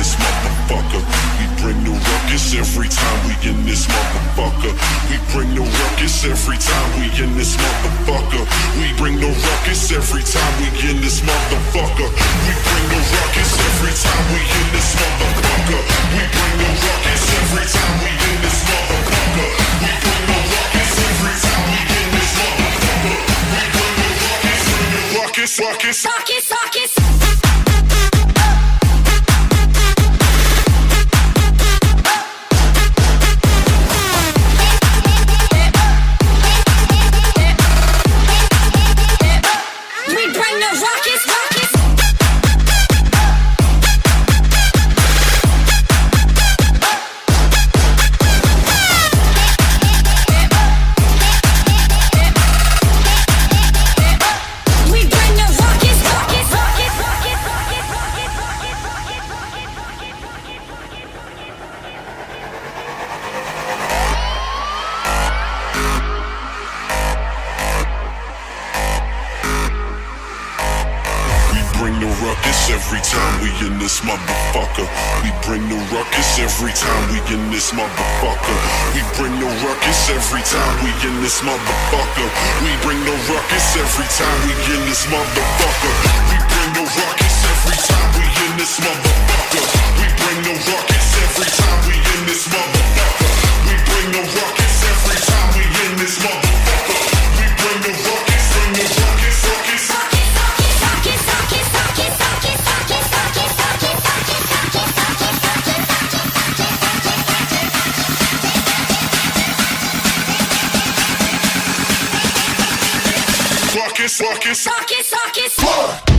this motherfucker. We bring the ruckus every time we in this motherfucker. We bring the ruckus every time we in this motherfucker. We bring the ruckus every time we in this motherfucker. We bring the ruckus every time we in this motherfucker. We bring the ruckus every time we in this motherfucker. We bring the ruckus every time we in this motherfucker. We bring the ruckus, ruckus, ruckus, ruckus. Every time we in this motherfucker, we bring the ruckus every time we in this motherfucker. We bring the ruckus every time we in this motherfucker. We bring the ruckus every time we in this motherfucker. We bring the ruckus every time we in this motherfucker. We bring the ruckus every time we in this motherfucker. We bring the ruckus every time we in this motherfucker. We bring the ruckus, ruckus, ruckus. Ruckus, ruckus, ruckus, ruckus.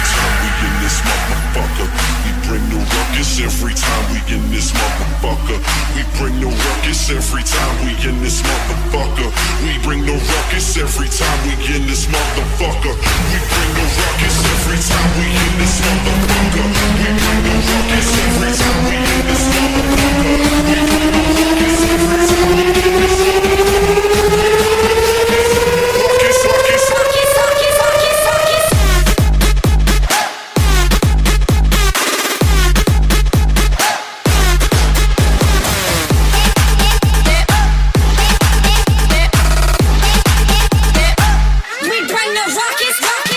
Every time we in this motherfucker, we bring the ruckus every time we in this motherfucker. We bring the ruckus every time we in this motherfucker. We bring the ruckus every time we in this motherfucker. We bring the ruckus every time we in this motherfucker. We bring the ruckus every time we in this motherfucker. Ruckus, ruckus, ruckus, ruckus, ruckus, ruckus. Rockets, rockets.